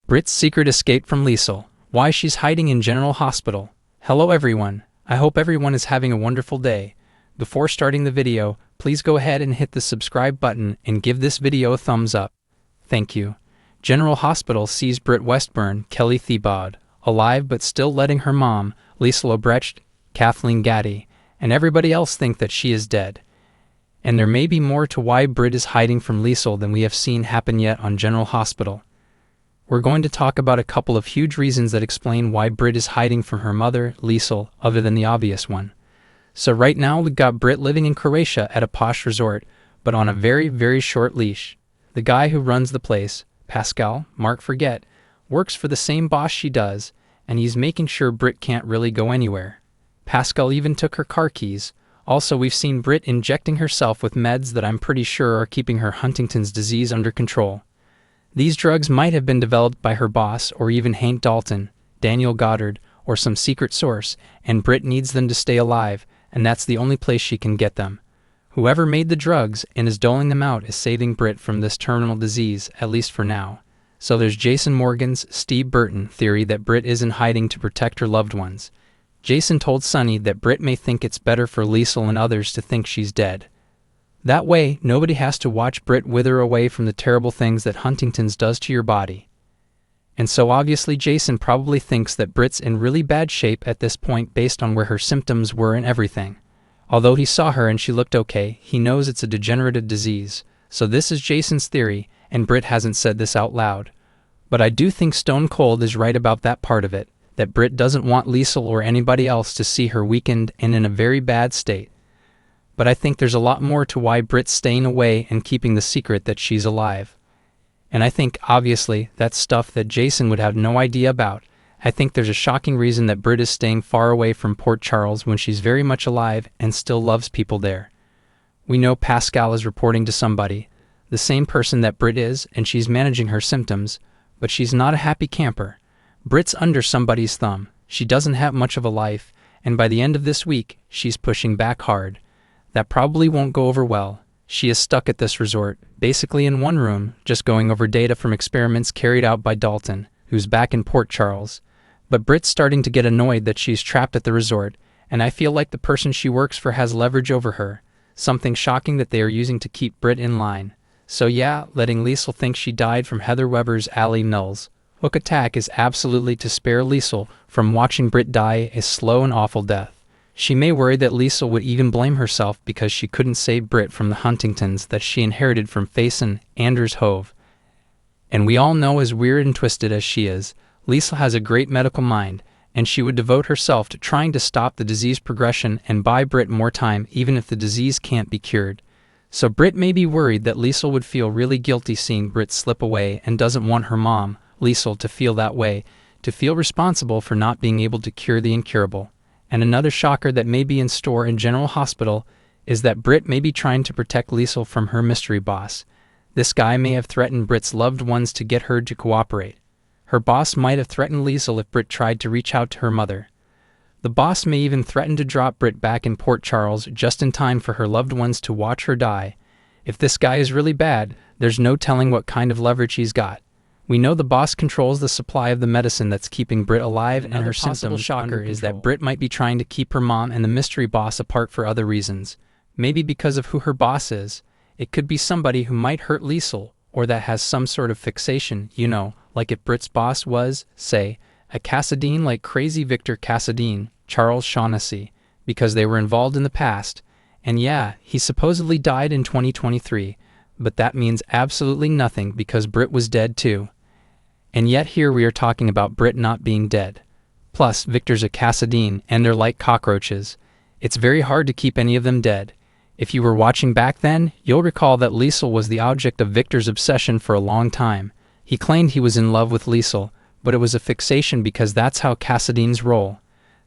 Britt's secret escape from Liesl. Why she's hiding in General Hospital. Hello everyone. I hope everyone is having a wonderful day. Before starting the video, please go ahead and hit the subscribe button and give this video a thumbs up. Thank you. General Hospital sees Britt Westburn, Kelly Thiebaud, alive but still letting her mom, Liesl Obrecht, Kathleen Gaddy, and everybody else think that she is dead. And there may be more to why Britt is hiding from Liesl than we have seen happen yet on General Hospital. We're going to talk about a couple of huge reasons that explain why Britt is hiding from her mother, Liesl, other than the obvious one. So right now we've got Britt living in Croatia at a posh resort, but on a very, very short leash. The guy who runs the place, Pascal, Mark Forget, works for the same boss she does, and he's making sure Britt can't really go anywhere. Pascal even took her car keys. Also, we've seen Britt injecting herself with meds that I'm pretty sure are keeping her Huntington's disease under control. These drugs might have been developed by her boss or even Hank Dalton, Daniel Goddard, or some secret source, and Britt needs them to stay alive, and that's the only place she can get them. Whoever made the drugs and is doling them out is saving Britt from this terminal disease, at least for now. So there's Jason Morgan's Steve Burton theory that Britt is in hiding to protect her loved ones. Jason told Sonny that Britt may think it's better for Liesl and others to think she's dead. That way, nobody has to watch Britt wither away from the terrible things that Huntington's does to your body. And so obviously Jason probably thinks that Britt's in really bad shape at this point based on where her symptoms were and everything. Although he saw her and she looked okay, he knows it's a degenerative disease. So this is Jason's theory, and Britt hasn't said this out loud. But I do think Stone Cold is right about that part of it, that Britt doesn't want Liesl or anybody else to see her weakened and in a very bad state. But I think there's a lot more to why Britt's staying away and keeping the secret that she's alive. And I think, obviously, that's stuff that Jason would have no idea about. I think there's a shocking reason that Britt is staying far away from Port Charles when she's very much alive and still loves people there. We know Pascal is reporting to somebody, the same person that Britt is, and she's managing her symptoms, but she's not a happy camper. Britt's under somebody's thumb. She doesn't have much of a life, and by the end of this week, she's pushing back hard. That probably won't go over well. She is stuck at this resort, basically in one room, just going over data from experiments carried out by Dalton, who's back in Port Charles. But Britt's starting to get annoyed that she's trapped at the resort, and I feel like the person she works for has leverage over her, something shocking that they are using to keep Britt in line. So yeah, letting Liesl think she died from Heather Weber's alley nulls. Hook attack is absolutely to spare Liesl from watching Britt die a slow and awful death. She may worry that Liesl would even blame herself because she couldn't save Britt from the Huntingtons that she inherited from Faison Anders Hove. And we all know, as weird and twisted as she is, Liesl has a great medical mind, and she would devote herself to trying to stop the disease progression and buy Britt more time even if the disease can't be cured. So Britt may be worried that Liesl would feel really guilty seeing Britt slip away and doesn't want her mom, Liesl, to feel that way, to feel responsible for not being able to cure the incurable. And another shocker that may be in store in General Hospital is that Britt may be trying to protect Liesl from her mystery boss. This guy may have threatened Britt's loved ones to get her to cooperate. Her boss might have threatened Liesl if Britt tried to reach out to her mother. The boss may even threaten to drop Britt back in Port Charles just in time for her loved ones to watch her die. If this guy is really bad, there's no telling what kind of leverage he's got. We know the boss controls the supply of the medicine that's keeping Britt alive, and her symptoms. Shocker is that Britt might be trying to keep her mom and the mystery boss apart for other reasons. Maybe because of who her boss is. It could be somebody who might hurt Liesl, or that has some sort of fixation, you know, like if Britt's boss was, say, a Cassadine like crazy Victor Cassadine, Charles Shaughnessy, because they were involved in the past. And yeah, he supposedly died in 2023, but that means absolutely nothing because Britt was dead too. And yet here we are talking about Britt not being dead. Plus, Victor's a Cassadine, and they're like cockroaches. It's very hard to keep any of them dead. If you were watching back then, you'll recall that Liesl was the object of Victor's obsession for a long time. He claimed he was in love with Liesl, but it was a fixation because that's how Cassadines roll.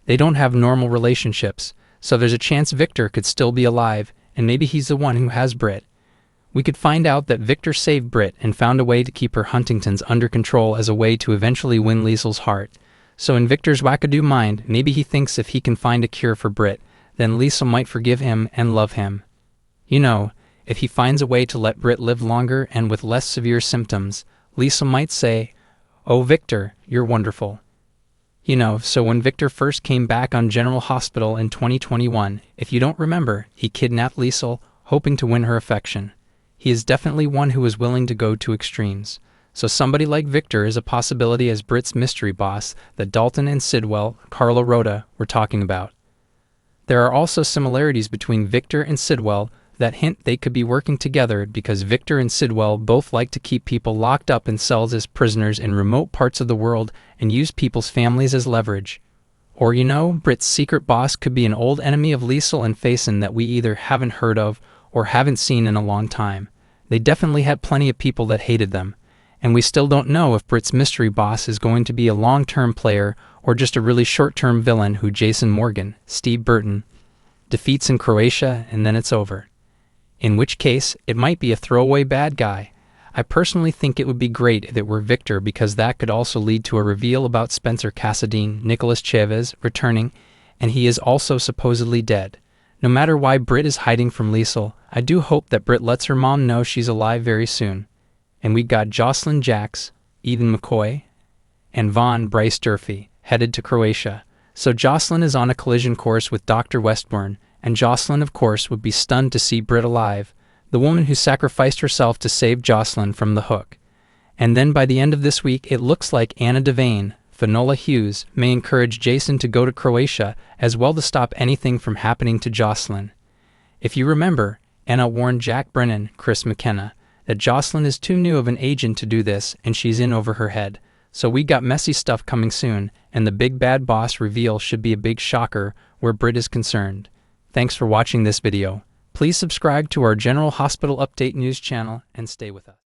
They don't have normal relationships, so there's a chance Victor could still be alive, and maybe he's the one who has Britt. We could find out that Victor saved Britt and found a way to keep her Huntingtons under control as a way to eventually win Liesl's heart. So in Victor's wackadoo mind, maybe he thinks if he can find a cure for Britt, then Liesl might forgive him and love him. You know, if he finds a way to let Britt live longer and with less severe symptoms, Liesl might say, Oh, Victor, you're wonderful. So when Victor first came back on General Hospital in 2021, if you don't remember, he kidnapped Liesel, hoping to win her affection. He is definitely one who is willing to go to extremes. So somebody like Victor is a possibility as Britt's mystery boss that Dalton and Sidwell, Carla Rhoda, were talking about. There are also similarities between Victor and Sidwell that hint they could be working together because Victor and Sidwell both like to keep people locked up in cells as prisoners in remote parts of the world and use people's families as leverage. Or Britt's secret boss could be an old enemy of Liesel and Faison that we either haven't heard of or haven't seen in a long time. They definitely had plenty of people that hated them. And we still don't know if Britt's mystery boss is going to be a long-term player or just a really short-term villain who Jason Morgan, Steve Burton, defeats in Croatia and then it's over. In which case, it might be a throwaway bad guy. I personally think it would be great if it were Victor because that could also lead to a reveal about Spencer Cassadine, Nicolas Chavez, returning, and he is also supposedly dead. No matter why Britt is hiding from Liesel, I do hope that Britt lets her mom know she's alive very soon. And we got Jocelyn Jacks, Eden McCoy, and Von Bryce Durfee headed to Croatia. So Jocelyn is on a collision course with Dr. Westbourne, and Jocelyn, of course, would be stunned to see Britt alive, the woman who sacrificed herself to save Jocelyn from the hook. And then by the end of this week, it looks like Anna Devane, Finola Hughes, may encourage Jason to go to Croatia as well to stop anything from happening to Jocelyn. If you remember, Anna warned Jack Brennan, Chris McKenna, that Jocelyn is too new of an agent to do this and she's in over her head. So we got messy stuff coming soon, and the big bad boss reveal should be a big shocker where Britt is concerned. Thanks for watching this video. Please subscribe to our General Hospital Update News channel and stay with us.